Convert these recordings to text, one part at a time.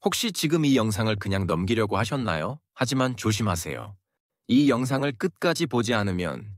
혹시 지금 이 영상을 그냥 넘기려고 하셨나요? 하지만 조심하세요. 이 영상을 끝까지 보지 않으면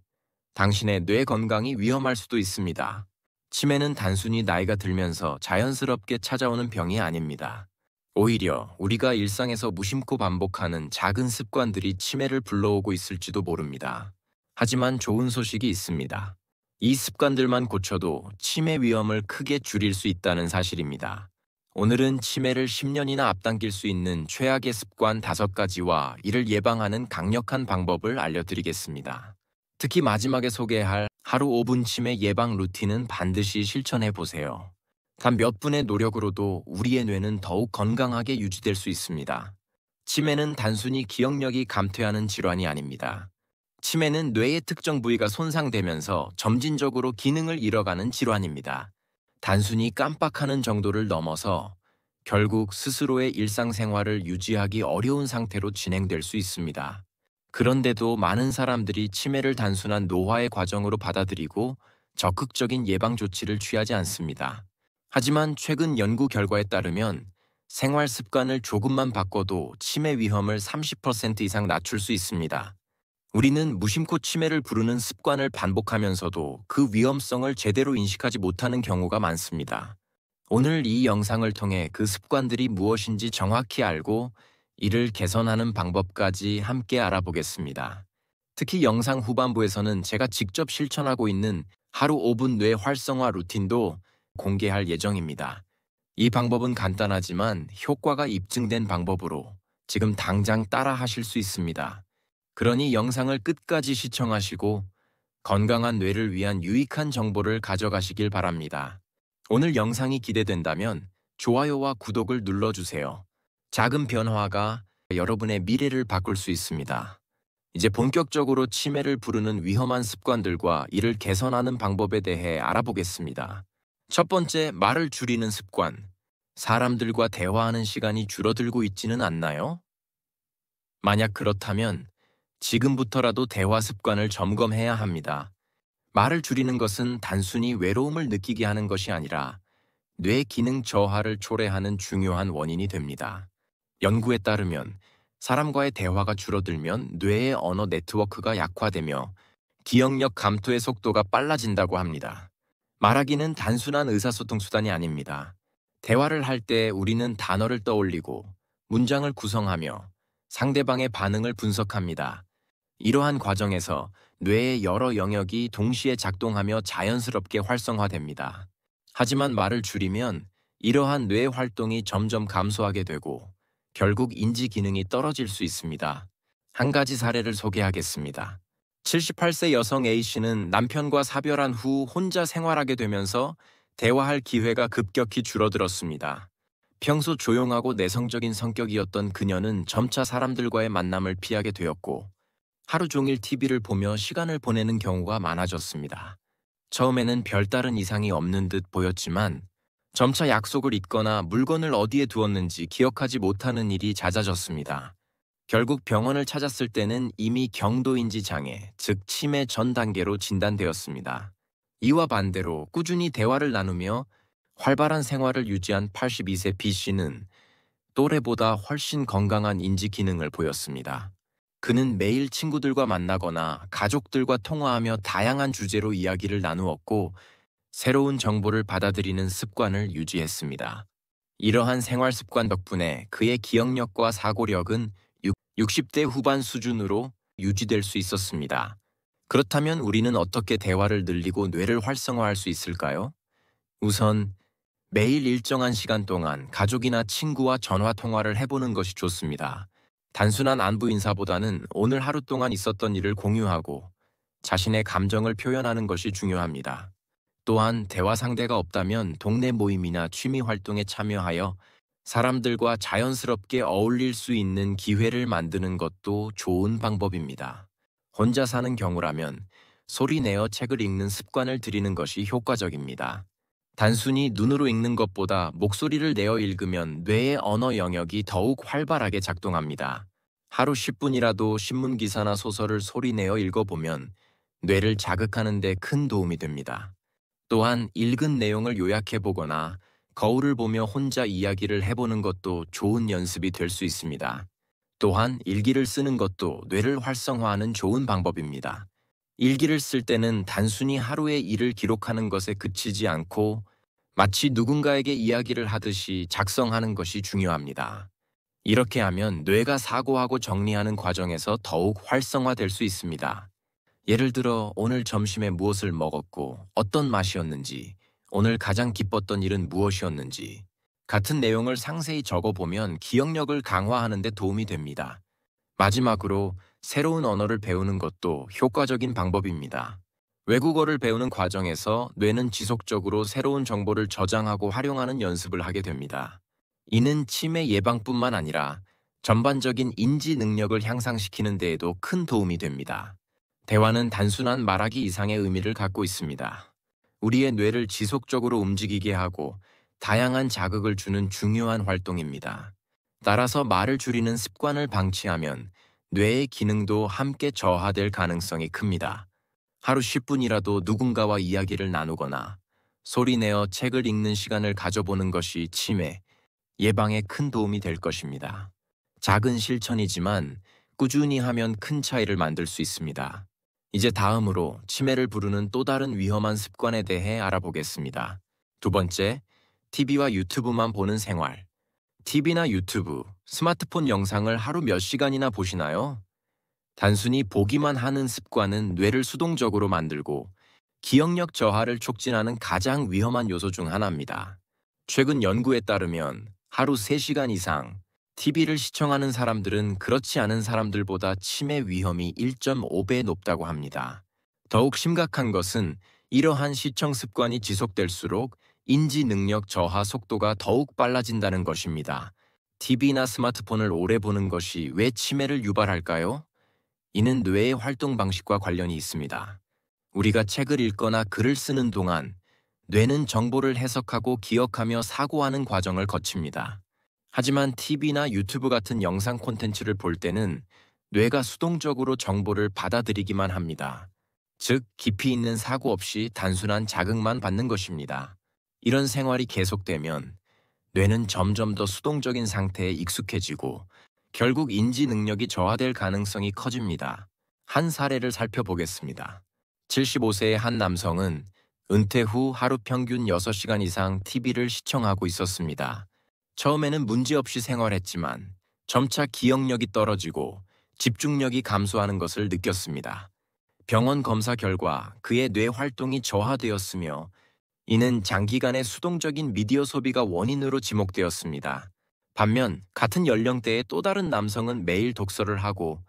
당신의 뇌 건강이 위험할 수도 있습니다. 치매는 단순히 나이가 들면서 자연스럽게 찾아오는 병이 아닙니다. 오히려 우리가 일상에서 무심코 반복하는 작은 습관들이 치매를 불러오고 있을지도 모릅니다. 하지만 좋은 소식이 있습니다. 이 습관들만 고쳐도 치매 위험을 크게 줄일 수 있다는 사실입니다. 오늘은 치매를 10년이나 앞당길 수 있는 최악의 습관 5가지와 이를 예방하는 강력한 방법을 알려드리겠습니다. 특히 마지막에 소개할 하루 5분 치매 예방 루틴은 반드시 실천해 보세요. 단 몇 분의 노력으로도 우리의 뇌는 더욱 건강하게 유지될 수 있습니다. 치매는 단순히 기억력이 감퇴하는 질환이 아닙니다. 치매는 뇌의 특정 부위가 손상되면서 점진적으로 기능을 잃어가는 질환입니다. 단순히 깜빡하는 정도를 넘어서 결국 스스로의 일상생활을 유지하기 어려운 상태로 진행될 수 있습니다. 그런데도 많은 사람들이 치매를 단순한 노화의 과정으로 받아들이고 적극적인 예방 조치를 취하지 않습니다. 하지만 최근 연구 결과에 따르면 생활 습관을 조금만 바꿔도 치매 위험을 30% 이상 낮출 수 있습니다. 우리는 무심코 치매를 부르는 습관을 반복하면서도 그 위험성을 제대로 인식하지 못하는 경우가 많습니다. 오늘 이 영상을 통해 그 습관들이 무엇인지 정확히 알고 이를 개선하는 방법까지 함께 알아보겠습니다. 특히 영상 후반부에서는 제가 직접 실천하고 있는 하루 5분 뇌 활성화 루틴도 공개할 예정입니다. 이 방법은 간단하지만 효과가 입증된 방법으로 지금 당장 따라 하실 수 있습니다. 그러니 영상을 끝까지 시청하시고 건강한 뇌를 위한 유익한 정보를 가져가시길 바랍니다. 오늘 영상이 기대된다면 좋아요와 구독을 눌러주세요. 작은 변화가 여러분의 미래를 바꿀 수 있습니다. 이제 본격적으로 치매를 부르는 위험한 습관들과 이를 개선하는 방법에 대해 알아보겠습니다. 첫 번째, 말을 줄이는 습관. 사람들과 대화하는 시간이 줄어들고 있지는 않나요? 만약 그렇다면 지금부터라도 대화 습관을 점검해야 합니다. 말을 줄이는 것은 단순히 외로움을 느끼게 하는 것이 아니라 뇌 기능 저하를 초래하는 중요한 원인이 됩니다. 연구에 따르면 사람과의 대화가 줄어들면 뇌의 언어 네트워크가 약화되며 기억력 감퇴의 속도가 빨라진다고 합니다. 말하기는 단순한 의사소통 수단이 아닙니다. 대화를 할 때 우리는 단어를 떠올리고 문장을 구성하며 상대방의 반응을 분석합니다. 이러한 과정에서 뇌의 여러 영역이 동시에 작동하며 자연스럽게 활성화됩니다. 하지만 말을 줄이면 이러한 뇌 활동이 점점 감소하게 되고 결국 인지 기능이 떨어질 수 있습니다. 한 가지 사례를 소개하겠습니다. 78세 여성 A씨는 남편과 사별한 후 혼자 생활하게 되면서 대화할 기회가 급격히 줄어들었습니다. 평소 조용하고 내성적인 성격이었던 그녀는 점차 사람들과의 만남을 피하게 되었고 하루 종일 TV를 보며 시간을 보내는 경우가 많아졌습니다. 처음에는 별다른 이상이 없는 듯 보였지만 점차 약속을 잊거나 물건을 어디에 두었는지 기억하지 못하는 일이 잦아졌습니다. 결국 병원을 찾았을 때는 이미 경도인지 장애, 즉 치매 전 단계로 진단되었습니다. 이와 반대로 꾸준히 대화를 나누며 활발한 생활을 유지한 82세 B씨는 또래보다 훨씬 건강한 인지 기능을 보였습니다. 그는 매일 친구들과 만나거나 가족들과 통화하며 다양한 주제로 이야기를 나누었고 새로운 정보를 받아들이는 습관을 유지했습니다. 이러한 생활 습관 덕분에 그의 기억력과 사고력은 60대 후반 수준으로 유지될 수 있었습니다. 그렇다면 우리는 어떻게 대화를 늘리고 뇌를 활성화할 수 있을까요? 우선 매일 일정한 시간 동안 가족이나 친구와 전화 통화를 해보는 것이 좋습니다. 단순한 안부 인사보다는 오늘 하루 동안 있었던 일을 공유하고 자신의 감정을 표현하는 것이 중요합니다. 또한 대화 상대가 없다면 동네 모임이나 취미 활동에 참여하여 사람들과 자연스럽게 어울릴 수 있는 기회를 만드는 것도 좋은 방법입니다. 혼자 사는 경우라면 소리 내어 책을 읽는 습관을 들이는 것이 효과적입니다. 단순히 눈으로 읽는 것보다 목소리를 내어 읽으면 뇌의 언어 영역이 더욱 활발하게 작동합니다. 하루 10분이라도 신문 기사나 소설을 소리 내어 읽어보면 뇌를 자극하는 데 큰 도움이 됩니다. 또한 읽은 내용을 요약해보거나 거울을 보며 혼자 이야기를 해보는 것도 좋은 연습이 될 수 있습니다. 또한 일기를 쓰는 것도 뇌를 활성화하는 좋은 방법입니다. 일기를 쓸 때는 단순히 하루의 일을 기록하는 것에 그치지 않고 마치 누군가에게 이야기를 하듯이 작성하는 것이 중요합니다. 이렇게 하면 뇌가 사고하고 정리하는 과정에서 더욱 활성화될 수 있습니다. 예를 들어 오늘 점심에 무엇을 먹었고 어떤 맛이었는지, 오늘 가장 기뻤던 일은 무엇이었는지 같은 내용을 상세히 적어보면 기억력을 강화하는 데 도움이 됩니다. 마지막으로 새로운 언어를 배우는 것도 효과적인 방법입니다. 외국어를 배우는 과정에서 뇌는 지속적으로 새로운 정보를 저장하고 활용하는 연습을 하게 됩니다. 이는 치매 예방뿐만 아니라 전반적인 인지 능력을 향상시키는 데에도 큰 도움이 됩니다. 대화는 단순한 말하기 이상의 의미를 갖고 있습니다. 우리의 뇌를 지속적으로 움직이게 하고 다양한 자극을 주는 중요한 활동입니다. 따라서 말을 줄이는 습관을 방치하면 뇌의 기능도 함께 저하될 가능성이 큽니다. 하루 10분이라도 누군가와 이야기를 나누거나 소리내어 책을 읽는 시간을 가져보는 것이 치매 예방에 큰 도움이 될 것입니다. 작은 실천이지만 꾸준히 하면 큰 차이를 만들 수 있습니다. 이제 다음으로 치매를 부르는 또 다른 위험한 습관에 대해 알아보겠습니다. 두 번째, TV와 유튜브만 보는 생활. TV나 유튜브, 스마트폰 영상을 하루 몇 시간이나 보시나요? 단순히 보기만 하는 습관은 뇌를 수동적으로 만들고 기억력 저하를 촉진하는 가장 위험한 요소 중 하나입니다. 최근 연구에 따르면 하루 3시간 이상 TV를 시청하는 사람들은 그렇지 않은 사람들보다 치매 위험이 1.5배 높다고 합니다. 더욱 심각한 것은 이러한 시청 습관이 지속될수록 인지 능력 저하 속도가 더욱 빨라진다는 것입니다. TV나 스마트폰을 오래 보는 것이 왜 치매를 유발할까요? 이는 뇌의 활동 방식과 관련이 있습니다. 우리가 책을 읽거나 글을 쓰는 동안 뇌는 정보를 해석하고 기억하며 사고하는 과정을 거칩니다. 하지만 TV나 유튜브 같은 영상 콘텐츠를 볼 때는 뇌가 수동적으로 정보를 받아들이기만 합니다. 즉, 깊이 있는 사고 없이 단순한 자극만 받는 것입니다. 이런 생활이 계속되면 뇌는 점점 더 수동적인 상태에 익숙해지고 결국 인지 능력이 저하될 가능성이 커집니다. 한 사례를 살펴보겠습니다. 75세의 한 남성은 은퇴 후 하루 평균 6시간 이상 TV를 시청하고 있었습니다. 처음에는 문제없이 생활했지만 점차 기억력이 떨어지고 집중력이 감소하는 것을 느꼈습니다. 병원 검사 결과 그의 뇌 활동이 저하되었으며 이는 장기간의 수동적인 미디어 소비가 원인으로 지목되었습니다. 반면 같은 연령대의 또 다른 남성은 매일 독서를 하고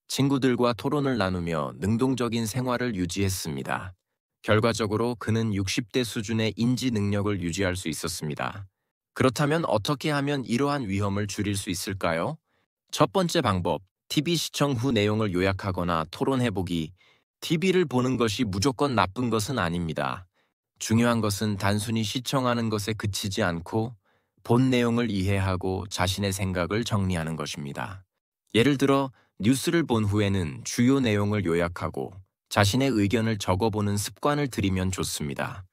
친구들과 토론을 나누며 능동적인 생활을 유지했습니다. 결과적으로 그는 60대 수준의 인지 능력을 유지할 수 있었습니다. 그렇다면 어떻게 하면 이러한 위험을 줄일 수 있을까요? 첫 번째 방법, TV 시청 후 내용을 요약하거나 토론해보기. TV를 보는 것이 무조건 나쁜 것은 아닙니다. 중요한 것은 단순히 시청하는 것에 그치지 않고 본 내용을 이해하고 자신의 생각을 정리하는 것입니다. 예를 들어 뉴스를 본 후에는 주요 내용을 요약하고 자신의 의견을 적어보는 습관을 들이면 좋습니다.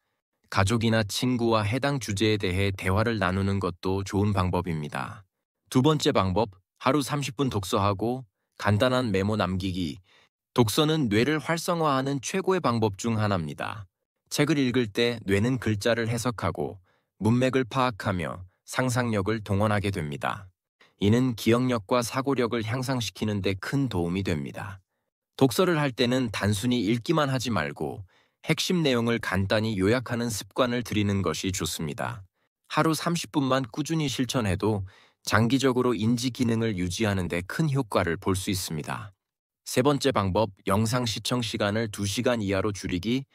가족이나 친구와 해당 주제에 대해 대화를 나누는 것도 좋은 방법입니다. 두 번째 방법, 하루 30분 독서하고 간단한 메모 남기기. 독서는 뇌를 활성화하는 최고의 방법 중 하나입니다. 책을 읽을 때 뇌는 글자를 해석하고 문맥을 파악하며 상상력을 동원하게 됩니다. 이는 기억력과 사고력을 향상시키는 데 큰 도움이 됩니다. 독서를 할 때는 단순히 읽기만 하지 말고 핵심 내용을 간단히 요약하는 습관을 들이는 것이 좋습니다. 하루 30분만 꾸준히 실천해도 장기적으로 인지 기능을 유지하는 데 큰 효과를 볼 수 있습니다. 세 번째 방법, 영상 시청 시간을 2시간 이하로 줄이기.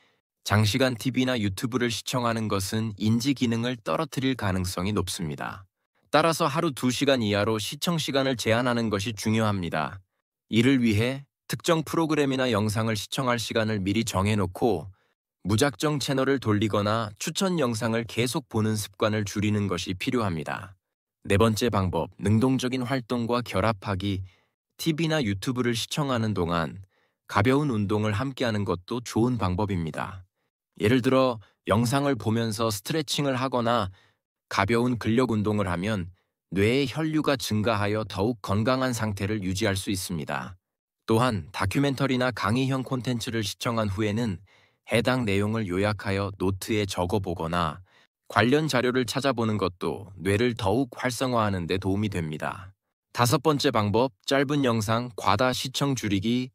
장시간 TV나 유튜브를 시청하는 것은 인지 기능을 떨어뜨릴 가능성이 높습니다. 따라서 하루 2시간 이하로 시청 시간을 제한하는 것이 중요합니다. 이를 위해 특정 프로그램이나 영상을 시청할 시간을 미리 정해놓고 무작정 채널을 돌리거나 추천 영상을 계속 보는 습관을 줄이는 것이 필요합니다. 네 번째 방법, 능동적인 활동과 결합하기. TV나 유튜브를 시청하는 동안 가벼운 운동을 함께하는 것도 좋은 방법입니다. 예를 들어 영상을 보면서 스트레칭을 하거나 가벼운 근력 운동을 하면 뇌의 혈류가 증가하여 더욱 건강한 상태를 유지할 수 있습니다. 또한 다큐멘터리나 강의형 콘텐츠를 시청한 후에는 해당 내용을 요약하여 노트에 적어보거나 관련 자료를 찾아보는 것도 뇌를 더욱 활성화하는 데 도움이 됩니다. 다섯 번째 방법, 짧은 영상 과다 시청 줄이기.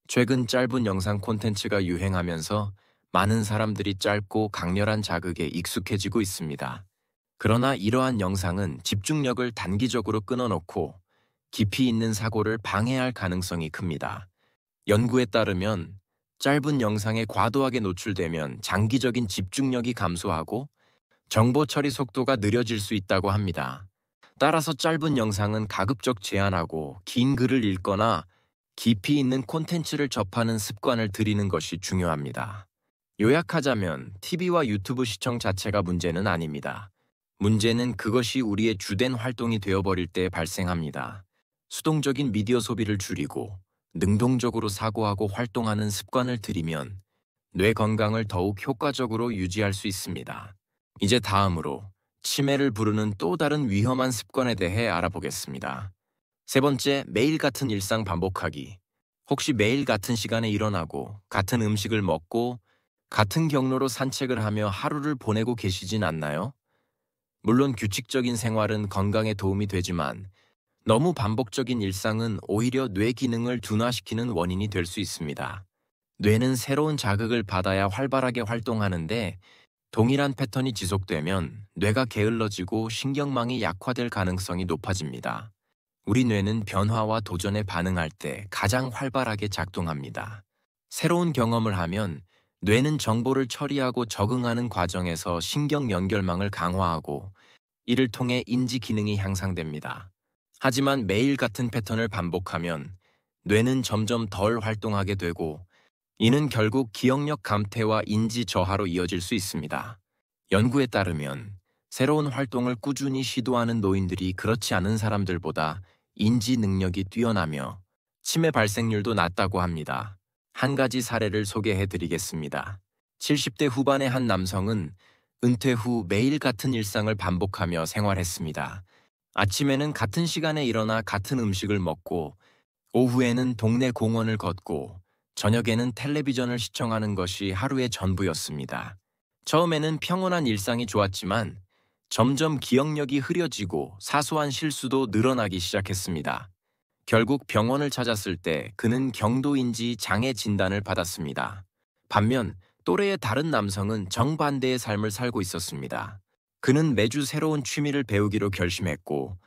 최근 짧은 영상 콘텐츠가 유행하면서 많은 사람들이 짧고 강렬한 자극에 익숙해지고 있습니다. 그러나 이러한 영상은 집중력을 단기적으로 끊어놓고 깊이 있는 사고를 방해할 가능성이 큽니다. 연구에 따르면 짧은 영상에 과도하게 노출되면 장기적인 집중력이 감소하고 정보 처리 속도가 느려질 수 있다고 합니다. 따라서 짧은 영상은 가급적 제한하고 긴 글을 읽거나 깊이 있는 콘텐츠를 접하는 습관을 들이는 것이 중요합니다. 요약하자면 TV와 유튜브 시청 자체가 문제는 아닙니다. 문제는 그것이 우리의 주된 활동이 되어버릴 때 발생합니다. 수동적인 미디어 소비를 줄이고 능동적으로 사고하고 활동하는 습관을 들이면 뇌 건강을 더욱 효과적으로 유지할 수 있습니다. 이제 다음으로 치매를 부르는 또 다른 위험한 습관에 대해 알아보겠습니다. 세 번째, 매일 같은 일상 반복하기. 혹시 매일 같은 시간에 일어나고 같은 음식을 먹고 같은 경로로 산책을 하며 하루를 보내고 계시진 않나요? 물론 규칙적인 생활은 건강에 도움이 되지만 너무 반복적인 일상은 오히려 뇌 기능을 둔화시키는 원인이 될 수 있습니다. 뇌는 새로운 자극을 받아야 활발하게 활동하는데 동일한 패턴이 지속되면 뇌가 게을러지고 신경망이 약화될 가능성이 높아집니다. 우리 뇌는 변화와 도전에 반응할 때 가장 활발하게 작동합니다. 새로운 경험을 하면 뇌는 정보를 처리하고 적응하는 과정에서 신경 연결망을 강화하고 이를 통해 인지 기능이 향상됩니다. 하지만 매일 같은 패턴을 반복하면 뇌는 점점 덜 활동하게 되고 이는 결국 기억력 감퇴와 인지 저하로 이어질 수 있습니다. 연구에 따르면 새로운 활동을 꾸준히 시도하는 노인들이 그렇지 않은 사람들보다 인지 능력이 뛰어나며 치매 발생률도 낮다고 합니다. 한 가지 사례를 소개해 드리겠습니다. 70대 후반의 한 남성은 은퇴 후 매일 같은 일상을 반복하며 생활했습니다. 아침에는 같은 시간에 일어나 같은 음식을 먹고 오후에는 동네 공원을 걷고 저녁에는 텔레비전을 시청하는 것이 하루의 전부였습니다. 처음에는 평온한 일상이 좋았지만 점점 기억력이 흐려지고 사소한 실수도 늘어나기 시작했습니다. 결국 병원을 찾았을 때 그는 경도인지 장애 진단을 받았습니다. 반면 또래의 다른 남성은 정반대의 삶을 살고 있었습니다. 그는 매주 새로운 취미를 배우기로 결심했고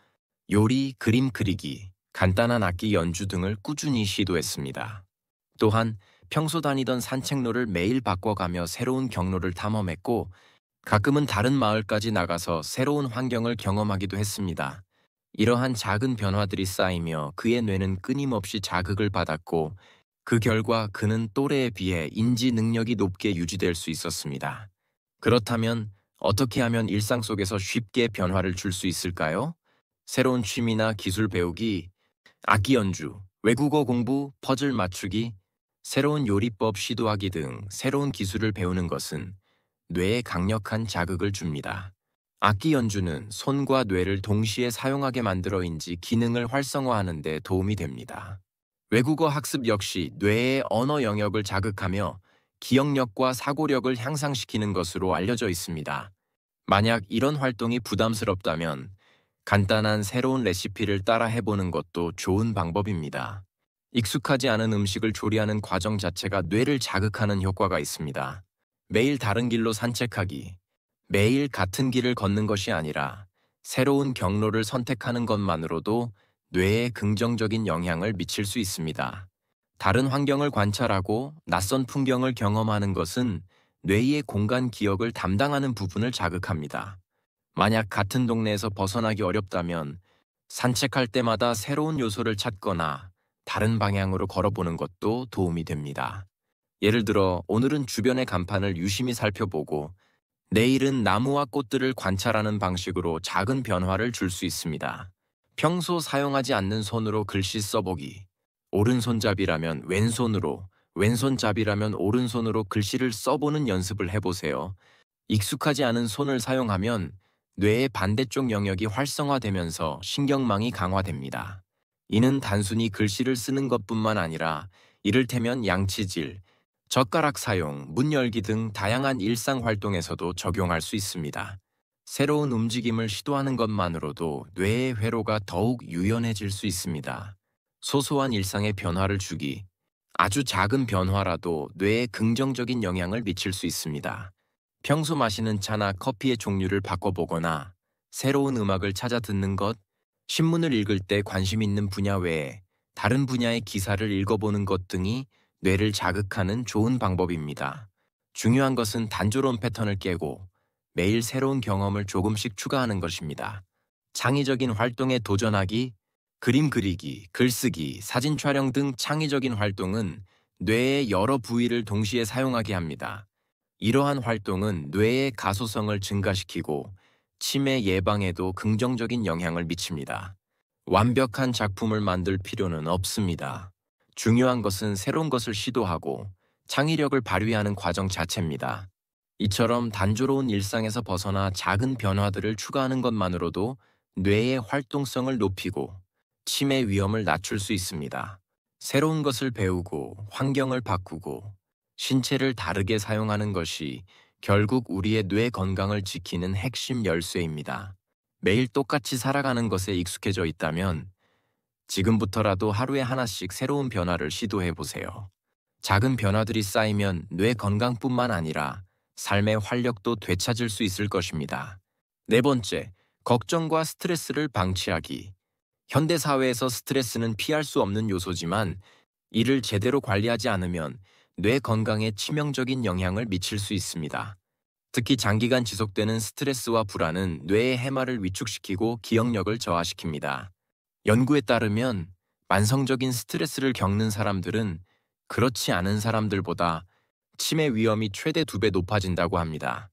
요리, 그림 그리기, 간단한 악기 연주 등을 꾸준히 시도했습니다. 또한 평소 다니던 산책로를 매일 바꿔가며 새로운 경로를 탐험했고 가끔은 다른 마을까지 나가서 새로운 환경을 경험하기도 했습니다. 이러한 작은 변화들이 쌓이며 그의 뇌는 끊임없이 자극을 받았고 그 결과 그는 또래에 비해 인지 능력이 높게 유지될 수 있었습니다. 그렇다면 어떻게 하면 일상 속에서 쉽게 변화를 줄 수 있을까요? 새로운 취미나 기술 배우기, 악기 연주, 외국어 공부, 퍼즐 맞추기, 새로운 요리법 시도하기 등 새로운 기술을 배우는 것은 뇌에 강력한 자극을 줍니다. 악기 연주는 손과 뇌를 동시에 사용하게 만들어인지 기능을 활성화하는 데 도움이 됩니다. 외국어 학습 역시 뇌의 언어 영역을 자극하며 기억력과 사고력을 향상시키는 것으로 알려져 있습니다. 만약 이런 활동이 부담스럽다면 간단한 새로운 레시피를 따라 해보는 것도 좋은 방법입니다. 익숙하지 않은 음식을 조리하는 과정 자체가 뇌를 자극하는 효과가 있습니다. 매일 다른 길로 산책하기. 매일 같은 길을 걷는 것이 아니라 새로운 경로를 선택하는 것만으로도 뇌에 긍정적인 영향을 미칠 수 있습니다. 다른 환경을 관찰하고 낯선 풍경을 경험하는 것은 뇌의 공간 기억을 담당하는 부분을 자극합니다. 만약 같은 동네에서 벗어나기 어렵다면 산책할 때마다 새로운 요소를 찾거나 다른 방향으로 걸어보는 것도 도움이 됩니다. 예를 들어 오늘은 주변의 간판을 유심히 살펴보고 내일은 나무와 꽃들을 관찰하는 방식으로 작은 변화를 줄 수 있습니다. 평소 사용하지 않는 손으로 글씨 써보기. 오른손잡이라면 왼손으로, 왼손잡이라면 오른손으로 글씨를 써보는 연습을 해보세요. 익숙하지 않은 손을 사용하면 뇌의 반대쪽 영역이 활성화되면서 신경망이 강화됩니다. 이는 단순히 글씨를 쓰는 것뿐만 아니라 이를테면 양치질, 젓가락 사용, 문 열기 등 다양한 일상 활동에서도 적용할 수 있습니다. 새로운 움직임을 시도하는 것만으로도 뇌의 회로가 더욱 유연해질 수 있습니다. 소소한 일상의 변화를 주기, 아주 작은 변화라도 뇌에 긍정적인 영향을 미칠 수 있습니다. 평소 마시는 차나 커피의 종류를 바꿔보거나 새로운 음악을 찾아 듣는 것, 신문을 읽을 때 관심 있는 분야 외에 다른 분야의 기사를 읽어보는 것 등이 뇌를 자극하는 좋은 방법입니다. 중요한 것은 단조로운 패턴을 깨고 매일 새로운 경험을 조금씩 추가하는 것입니다. 창의적인 활동에 도전하기, 그림 그리기, 글쓰기, 사진 촬영 등 창의적인 활동은 뇌의 여러 부위를 동시에 사용하게 합니다. 이러한 활동은 뇌의 가소성을 증가시키고 치매 예방에도 긍정적인 영향을 미칩니다. 완벽한 작품을 만들 필요는 없습니다. 중요한 것은 새로운 것을 시도하고 창의력을 발휘하는 과정 자체입니다. 이처럼 단조로운 일상에서 벗어나 작은 변화들을 추가하는 것만으로도 뇌의 활동성을 높이고 치매 위험을 낮출 수 있습니다. 새로운 것을 배우고 환경을 바꾸고 신체를 다르게 사용하는 것이 결국 우리의 뇌 건강을 지키는 핵심 열쇠입니다. 매일 똑같이 살아가는 것에 익숙해져 있다면 지금부터라도 하루에 하나씩 새로운 변화를 시도해 보세요. 작은 변화들이 쌓이면 뇌 건강뿐만 아니라 삶의 활력도 되찾을 수 있을 것입니다. 네 번째, 걱정과 스트레스를 방치하기. 현대 사회에서 스트레스는 피할 수 없는 요소지만 이를 제대로 관리하지 않으면 뇌 건강에 치명적인 영향을 미칠 수 있습니다. 특히 장기간 지속되는 스트레스와 불안은 뇌의 해마를 위축시키고 기억력을 저하시킵니다. 연구에 따르면 만성적인 스트레스를 겪는 사람들은 그렇지 않은 사람들보다 치매 위험이 최대 2배 높아진다고 합니다.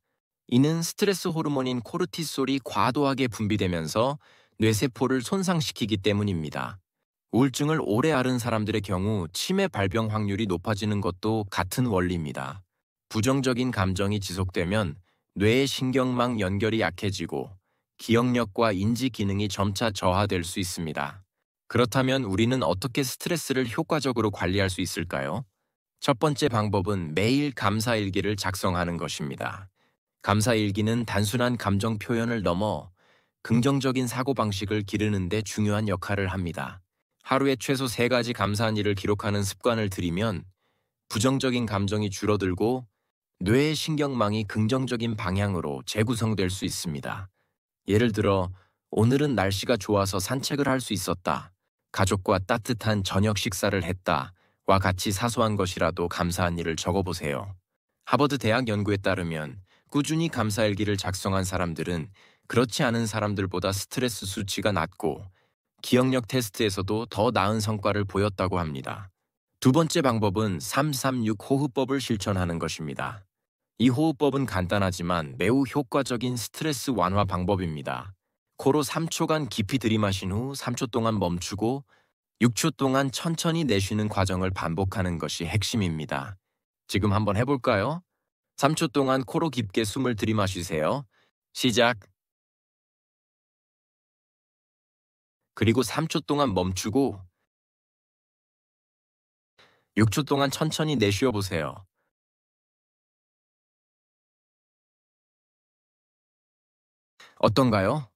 이는 스트레스 호르몬인 코르티솔이 과도하게 분비되면서 뇌세포를 손상시키기 때문입니다. 우울증을 오래 앓은 사람들의 경우 치매 발병 확률이 높아지는 것도 같은 원리입니다. 부정적인 감정이 지속되면 뇌의 신경망 연결이 약해지고 기억력과 인지 기능이 점차 저하될 수 있습니다. 그렇다면 우리는 어떻게 스트레스를 효과적으로 관리할 수 있을까요? 첫 번째 방법은 매일 감사일기를 작성하는 것입니다. 감사일기는 단순한 감정 표현을 넘어 긍정적인 사고방식을 기르는 데 중요한 역할을 합니다. 하루에 최소 3가지 감사한 일을 기록하는 습관을 들이면 부정적인 감정이 줄어들고 뇌의 신경망이 긍정적인 방향으로 재구성될 수 있습니다. 예를 들어, 오늘은 날씨가 좋아서 산책을 할 수 있었다. 가족과 따뜻한 저녁 식사를 했다. 와 같이 사소한 것이라도 감사한 일을 적어보세요. 하버드 대학 연구에 따르면 꾸준히 감사일기를 작성한 사람들은 그렇지 않은 사람들보다 스트레스 수치가 낮고 기억력 테스트에서도 더 나은 성과를 보였다고 합니다. 두 번째 방법은 336 호흡법을 실천하는 것입니다. 이 호흡법은 간단하지만 매우 효과적인 스트레스 완화 방법입니다. 코로 3초간 깊이 들이마신 후 3초 동안 멈추고 6초 동안 천천히 내쉬는 과정을 반복하는 것이 핵심입니다. 지금 한번 해볼까요? 3초 동안 코로 깊게 숨을 들이마시세요. 시작. 그리고 3초 동안 멈추고 6초 동안 천천히 내쉬어 보세요. 어떤가요?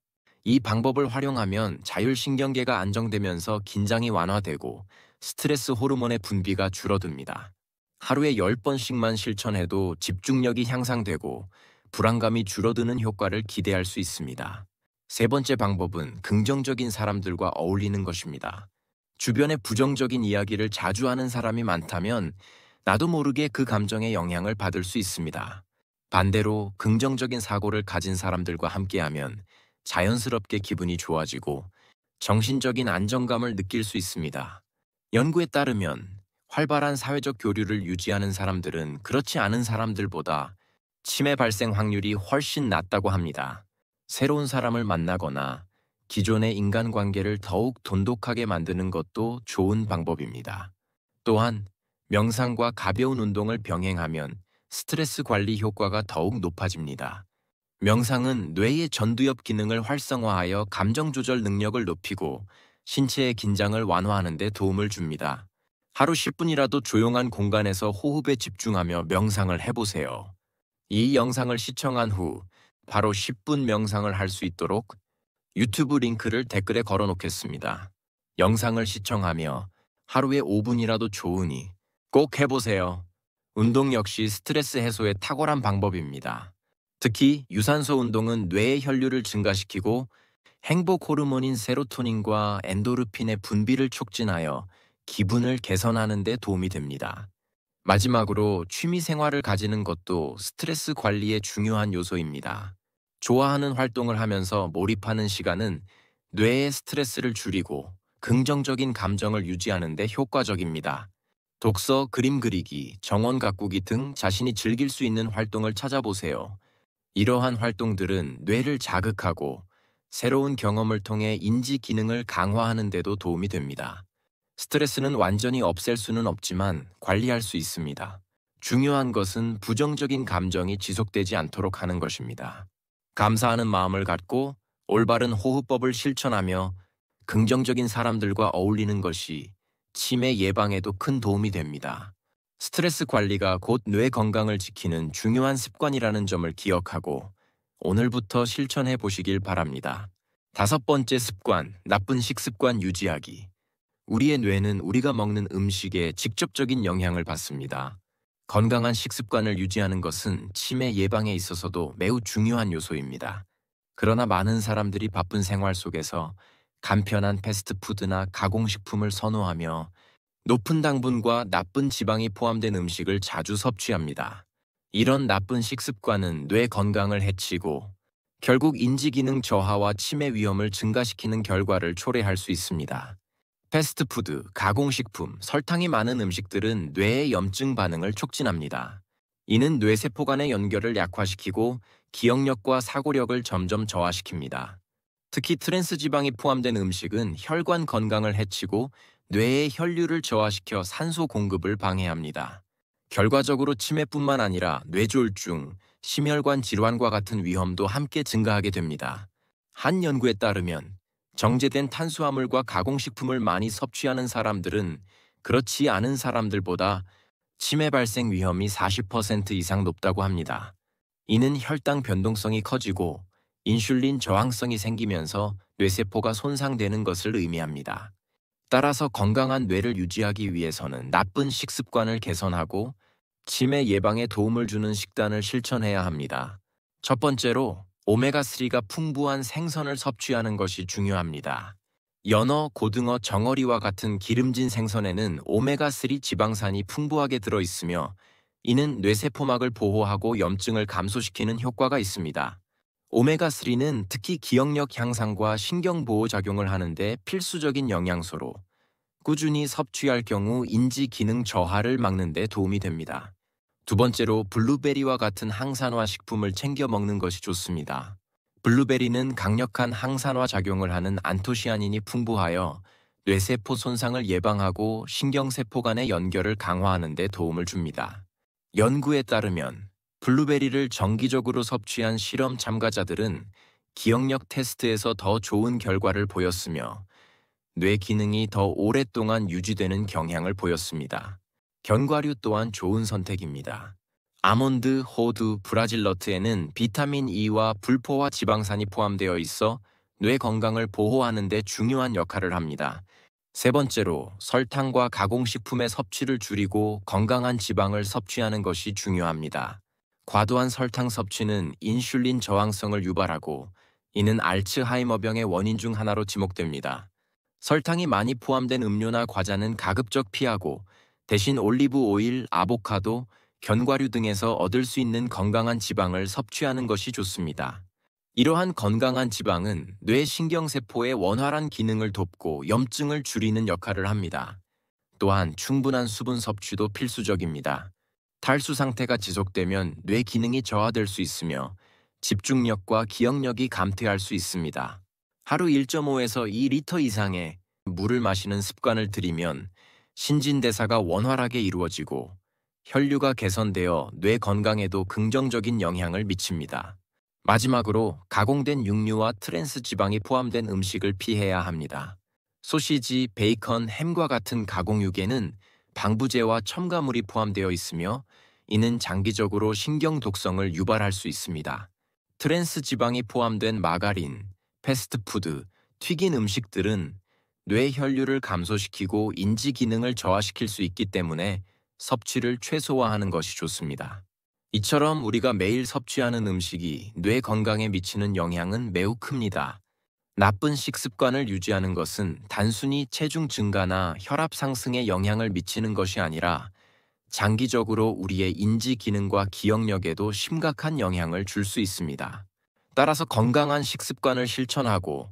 이 방법을 활용하면 자율신경계가 안정되면서 긴장이 완화되고 스트레스 호르몬의 분비가 줄어듭니다. 하루에 10번씩만 실천해도 집중력이 향상되고 불안감이 줄어드는 효과를 기대할 수 있습니다. 세 번째 방법은 긍정적인 사람들과 어울리는 것입니다. 주변에 부정적인 이야기를 자주 하는 사람이 많다면 나도 모르게 그 감정에 영향을 받을 수 있습니다. 반대로 긍정적인 사고를 가진 사람들과 함께하면 자연스럽게 기분이 좋아지고 정신적인 안정감을 느낄 수 있습니다. 연구에 따르면 활발한 사회적 교류를 유지하는 사람들은 그렇지 않은 사람들보다 치매 발생 확률이 훨씬 낮다고 합니다. 새로운 사람을 만나거나 기존의 인간관계를 더욱 돈독하게 만드는 것도 좋은 방법입니다. 또한 명상과 가벼운 운동을 병행하면 스트레스 관리 효과가 더욱 높아집니다. 명상은 뇌의 전두엽 기능을 활성화하여 감정 조절 능력을 높이고 신체의 긴장을 완화하는 데 도움을 줍니다. 하루 10분이라도 조용한 공간에서 호흡에 집중하며 명상을 해보세요. 이 영상을 시청한 후 바로 10분 명상을 할 수 있도록 유튜브 링크를 댓글에 걸어 놓겠습니다. 영상을 시청하며 하루에 5분이라도 좋으니 꼭 해보세요. 운동 역시 스트레스 해소에 탁월한 방법입니다. 특히 유산소 운동은 뇌의 혈류를 증가시키고 행복 호르몬인 세로토닌과 엔도르핀의 분비를 촉진하여 기분을 개선하는 데 도움이 됩니다. 마지막으로 취미 생활을 가지는 것도 스트레스 관리에 중요한 요소입니다. 좋아하는 활동을 하면서 몰입하는 시간은 뇌의 스트레스를 줄이고 긍정적인 감정을 유지하는 데 효과적입니다. 독서, 그림 그리기, 정원 가꾸기 등 자신이 즐길 수 있는 활동을 찾아보세요. 이러한 활동들은 뇌를 자극하고 새로운 경험을 통해 인지 기능을 강화하는 데도 도움이 됩니다. 스트레스는 완전히 없앨 수는 없지만 관리할 수 있습니다. 중요한 것은 부정적인 감정이 지속되지 않도록 하는 것입니다. 감사하는 마음을 갖고 올바른 호흡법을 실천하며 긍정적인 사람들과 어울리는 것이 치매 예방에도 큰 도움이 됩니다. 스트레스 관리가 곧 뇌 건강을 지키는 중요한 습관이라는 점을 기억하고 오늘부터 실천해 보시길 바랍니다. 5번째 습관, 나쁜 식습관 유지하기. 우리의 뇌는 우리가 먹는 음식에 직접적인 영향을 받습니다. 건강한 식습관을 유지하는 것은 치매 예방에 있어서도 매우 중요한 요소입니다. 그러나 많은 사람들이 바쁜 생활 속에서 간편한 패스트푸드나 가공식품을 선호하며 높은 당분과 나쁜 지방이 포함된 음식을 자주 섭취합니다. 이런 나쁜 식습관은 뇌 건강을 해치고 결국 인지기능 저하와 치매 위험을 증가시키는 결과를 초래할 수 있습니다. 패스트푸드, 가공식품, 설탕이 많은 음식들은 뇌의 염증 반응을 촉진합니다. 이는 뇌세포 간의 연결을 약화시키고 기억력과 사고력을 점점 저하시킵니다. 특히 트랜스 지방이 포함된 음식은 혈관 건강을 해치고 뇌의 혈류를 저하시켜 산소 공급을 방해합니다. 결과적으로 치매뿐만 아니라 뇌졸중, 심혈관 질환과 같은 위험도 함께 증가하게 됩니다. 한 연구에 따르면 정제된 탄수화물과 가공식품을 많이 섭취하는 사람들은 그렇지 않은 사람들보다 치매 발생 위험이 40% 이상 높다고 합니다. 이는 혈당 변동성이 커지고 인슐린 저항성이 생기면서 뇌세포가 손상되는 것을 의미합니다. 따라서 건강한 뇌를 유지하기 위해서는 나쁜 식습관을 개선하고 치매 예방에 도움을 주는 식단을 실천해야 합니다. 첫 번째로 오메가3가 풍부한 생선을 섭취하는 것이 중요합니다. 연어, 고등어, 정어리와 같은 기름진 생선에는 오메가3 지방산이 풍부하게 들어있으며 이는 뇌세포막을 보호하고 염증을 감소시키는 효과가 있습니다. 오메가3는 특히 기억력 향상과 신경보호 작용을 하는데 필수적인 영양소로 꾸준히 섭취할 경우 인지 기능 저하를 막는 데 도움이 됩니다. 두 번째로 블루베리와 같은 항산화 식품을 챙겨 먹는 것이 좋습니다. 블루베리는 강력한 항산화 작용을 하는 안토시아닌이 풍부하여 뇌세포 손상을 예방하고 신경세포 간의 연결을 강화하는 데 도움을 줍니다. 연구에 따르면 블루베리를 정기적으로 섭취한 실험 참가자들은 기억력 테스트에서 더 좋은 결과를 보였으며 뇌 기능이 더 오랫동안 유지되는 경향을 보였습니다. 견과류 또한 좋은 선택입니다. 아몬드, 호두, 브라질 너트에는 비타민 E와 불포화 지방산이 포함되어 있어 뇌 건강을 보호하는 데 중요한 역할을 합니다. 세 번째로 설탕과 가공식품의 섭취를 줄이고 건강한 지방을 섭취하는 것이 중요합니다. 과도한 설탕 섭취는 인슐린 저항성을 유발하고 이는 알츠하이머병의 원인 중 하나로 지목됩니다. 설탕이 많이 포함된 음료나 과자는 가급적 피하고 대신 올리브 오일, 아보카도, 견과류 등에서 얻을 수 있는 건강한 지방을 섭취하는 것이 좋습니다. 이러한 건강한 지방은 뇌 신경세포의 원활한 기능을 돕고 염증을 줄이는 역할을 합니다. 또한 충분한 수분 섭취도 필수적입니다. 탈수 상태가 지속되면 뇌 기능이 저하될 수 있으며 집중력과 기억력이 감퇴할 수 있습니다. 하루 1.5에서 2리터 이상의 물을 마시는 습관을 들이면 신진대사가 원활하게 이루어지고 혈류가 개선되어 뇌 건강에도 긍정적인 영향을 미칩니다. 마지막으로 가공된 육류와 트랜스 지방이 포함된 음식을 피해야 합니다. 소시지, 베이컨, 햄과 같은 가공육에는 방부제와 첨가물이 포함되어 있으며 이는 장기적으로 신경 독성을 유발할 수 있습니다. 트랜스 지방이 포함된 마가린, 패스트푸드, 튀긴 음식들은 뇌 혈류를 감소시키고 인지 기능을 저하시킬 수 있기 때문에 섭취를 최소화하는 것이 좋습니다. 이처럼 우리가 매일 섭취하는 음식이 뇌 건강에 미치는 영향은 매우 큽니다. 나쁜 식습관을 유지하는 것은 단순히 체중 증가나 혈압 상승에 영향을 미치는 것이 아니라 장기적으로 우리의 인지 기능과 기억력에도 심각한 영향을 줄 수 있습니다. 따라서 건강한 식습관을 실천하고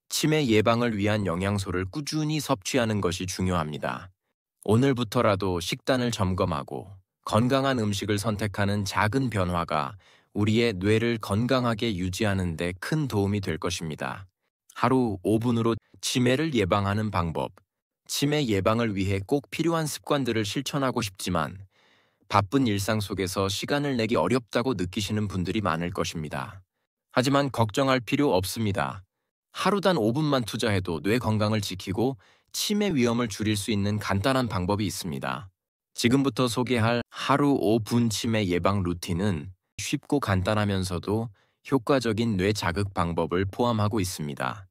치매 예방을 위한 영양소를 꾸준히 섭취하는 것이 중요합니다. 오늘부터라도 식단을 점검하고 건강한 음식을 선택하는 작은 변화가 우리의 뇌를 건강하게 유지하는 데 큰 도움이 될 것입니다. 하루 5분으로 치매를 예방하는 방법. 치매 예방을 위해 꼭 필요한 습관들을 실천하고 싶지만 바쁜 일상 속에서 시간을 내기 어렵다고 느끼시는 분들이 많을 것입니다. 하지만 걱정할 필요 없습니다. 하루 단 5분만 투자해도 뇌 건강을 지키고 치매 위험을 줄일 수 있는 간단한 방법이 있습니다. 지금부터 소개할 하루 5분 치매 예방 루틴은 쉽고 간단하면서도 효과적인 뇌 자극 방법을 포함하고 있습니다.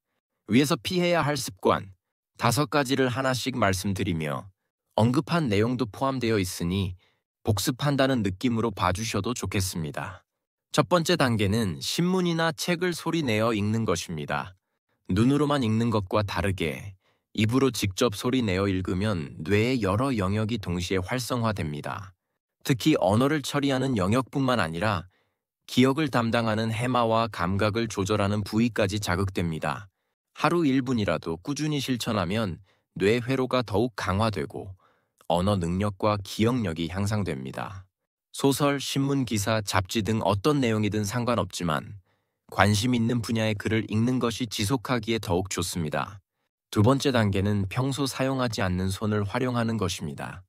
위에서 피해야 할 습관 5가지를 하나씩 말씀드리며 언급한 내용도 포함되어 있으니 복습한다는 느낌으로 봐주셔도 좋겠습니다. 첫 번째 단계는 신문이나 책을 소리 내어 읽는 것입니다. 눈으로만 읽는 것과 다르게 입으로 직접 소리 내어 읽으면 뇌의 여러 영역이 동시에 활성화됩니다. 특히 언어를 처리하는 영역뿐만 아니라 기억을 담당하는 해마와 감각을 조절하는 부위까지 자극됩니다. 하루 1분이라도 꾸준히 실천하면 뇌 회로가 더욱 강화되고 언어 능력과 기억력이 향상됩니다. 소설, 신문 기사, 잡지 등 어떤 내용이든 상관없지만 관심 있는 분야의 글을 읽는 것이 지속하기에 더욱 좋습니다. 두 번째 단계는 평소 사용하지 않는 손을 활용하는 것입니다.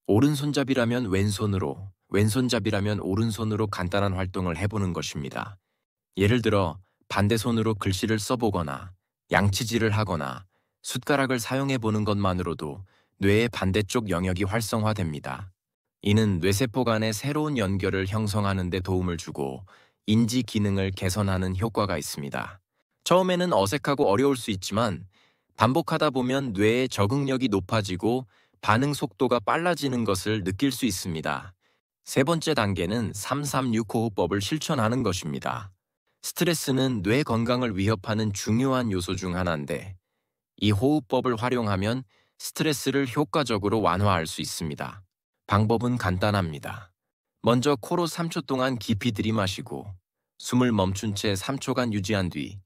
오른손잡이라면 왼손으로, 왼손잡이라면 오른손으로 간단한 활동을 해보는 것입니다. 예를 들어 반대손으로 글씨를 써보거나 양치질을 하거나 숟가락을 사용해보는 것만으로도 뇌의 반대쪽 영역이 활성화됩니다. 이는 뇌세포 간의 새로운 연결을 형성하는 데 도움을 주고 인지 기능을 개선하는 효과가 있습니다. 처음에는 어색하고 어려울 수 있지만 반복하다 보면 뇌의 적응력이 높아지고 반응 속도가 빨라지는 것을 느낄 수 있습니다. 세 번째 단계는 336 호흡법을 실천하는 것입니다. 스트레스는 뇌 건강을 위협하는 중요한 요소 중 하나인데 이 호흡법을 활용하면 스트레스를 효과적으로 완화할 수 있습니다. 방법은 간단합니다. 먼저 코로 3초 동안 깊이 들이마시고 숨을 멈춘 채 3초간 유지한 뒤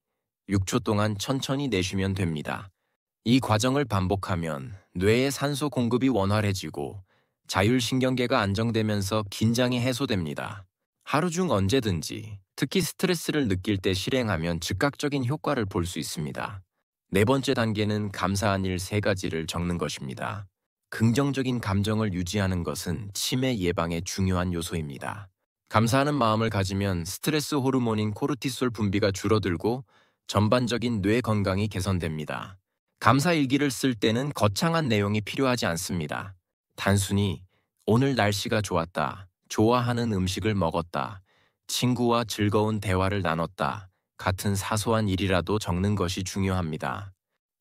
6초 동안 천천히 내쉬면 됩니다. 이 과정을 반복하면 뇌의 산소 공급이 원활해지고 자율신경계가 안정되면서 긴장이 해소됩니다. 하루 중 언제든지 특히 스트레스를 느낄 때 실행하면 즉각적인 효과를 볼 수 있습니다. 네 번째 단계는 감사한 일 3가지를 적는 것입니다. 긍정적인 감정을 유지하는 것은 치매 예방에 중요한 요소입니다. 감사하는 마음을 가지면 스트레스 호르몬인 코르티솔 분비가 줄어들고 전반적인 뇌 건강이 개선됩니다. 감사 일기를 쓸 때는 거창한 내용이 필요하지 않습니다. 단순히 오늘 날씨가 좋았다, 좋아하는 음식을 먹었다, 친구와 즐거운 대화를 나눴다 같은 사소한 일이라도 적는 것이 중요합니다.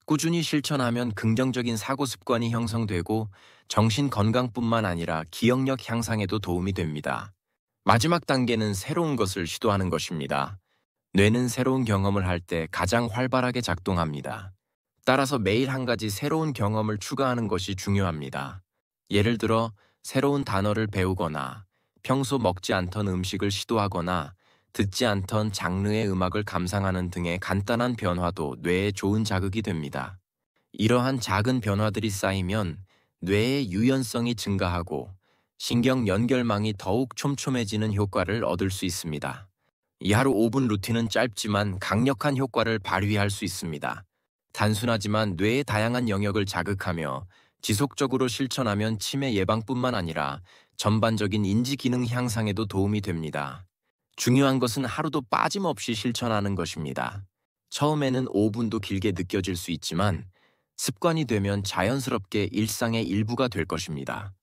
꾸준히 실천하면 긍정적인 사고 습관이 형성되고 정신 건강뿐만 아니라 기억력 향상에도 도움이 됩니다. 마지막 단계는 새로운 것을 시도하는 것입니다. 뇌는 새로운 경험을 할 때 가장 활발하게 작동합니다. 따라서 매일 한 가지 새로운 경험을 추가하는 것이 중요합니다. 예를 들어 새로운 단어를 배우거나 평소 먹지 않던 음식을 시도하거나 듣지 않던 장르의 음악을 감상하는 등의 간단한 변화도 뇌에 좋은 자극이 됩니다. 이러한 작은 변화들이 쌓이면 뇌의 유연성이 증가하고 신경 연결망이 더욱 촘촘해지는 효과를 얻을 수 있습니다. 이 하루 5분 루틴은 짧지만 강력한 효과를 발휘할 수 있습니다. 단순하지만 뇌의 다양한 영역을 자극하며 지속적으로 실천하면 치매 예방뿐만 아니라 전반적인 인지 기능 향상에도 도움이 됩니다. 중요한 것은 하루도 빠짐없이 실천하는 것입니다. 처음에는 5분도 길게 느껴질 수 있지만 습관이 되면 자연스럽게 일상의 일부가 될 것입니다.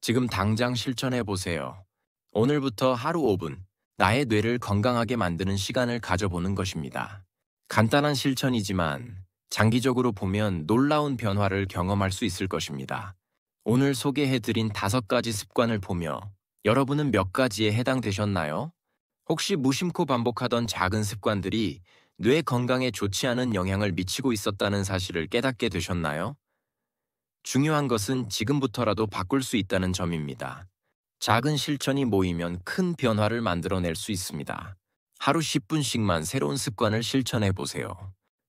지금 당장 실천해 보세요. 오늘부터 하루 5분, 나의 뇌를 건강하게 만드는 시간을 가져보는 것입니다. 간단한 실천이지만 장기적으로 보면 놀라운 변화를 경험할 수 있을 것입니다. 오늘 소개해드린 5가지 습관을 보며 여러분은 몇 가지에 해당되셨나요? 혹시 무심코 반복하던 작은 습관들이 뇌 건강에 좋지 않은 영향을 미치고 있었다는 사실을 깨닫게 되셨나요? 중요한 것은 지금부터라도 바꿀 수 있다는 점입니다. 작은 실천이 모이면 큰 변화를 만들어낼 수 있습니다. 하루 10분씩만 새로운 습관을 실천해 보세요.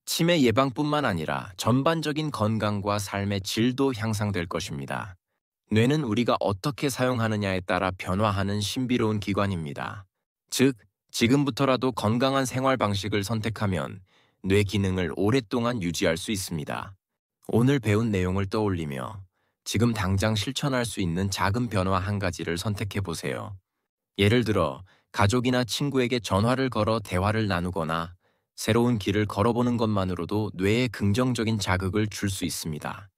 치매 예방뿐만 아니라 전반적인 건강과 삶의 질도 향상될 것입니다. 뇌는 우리가 어떻게 사용하느냐에 따라 변화하는 신비로운 기관입니다. 즉, 지금부터라도 건강한 생활 방식을 선택하면 뇌 기능을 오랫동안 유지할 수 있습니다. 오늘 배운 내용을 떠올리며 지금 당장 실천할 수 있는 작은 변화 한 가지를 선택해 보세요. 예를 들어, 가족이나 친구에게 전화를 걸어 대화를 나누거나 새로운 길을 걸어보는 것만으로도 뇌에 긍정적인 자극을 줄 수 있습니다.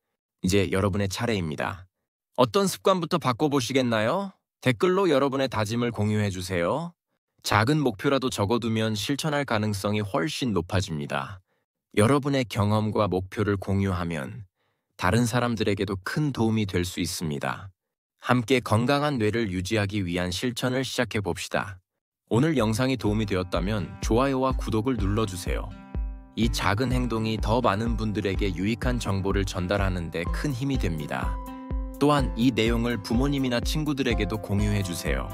이제 여러분의 차례입니다. 어떤 습관부터 바꿔보시겠나요? 댓글로 여러분의 다짐을 공유해 주세요. 작은 목표라도 적어두면 실천할 가능성이 훨씬 높아집니다. 여러분의 경험과 목표를 공유하면 다른 사람들에게도 큰 도움이 될 수 있습니다. 함께 건강한 뇌를 유지하기 위한 실천을 시작해 봅시다. 오늘 영상이 도움이 되었다면 좋아요와 구독을 눌러주세요. 이 작은 행동이 더 많은 분들에게 유익한 정보를 전달하는 데 큰 힘이 됩니다. 또한 이 내용을 부모님이나 친구들에게도 공유해 주세요.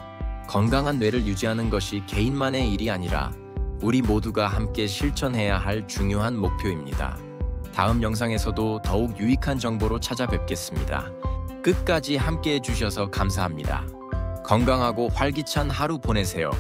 건강한 뇌를 유지하는 것이 개인만의 일이 아니라 우리 모두가 함께 실천해야 할 중요한 목표입니다. 다음 영상에서도 더욱 유익한 정보로 찾아뵙겠습니다. 끝까지 함께 해주셔서 감사합니다. 건강하고 활기찬 하루 보내세요.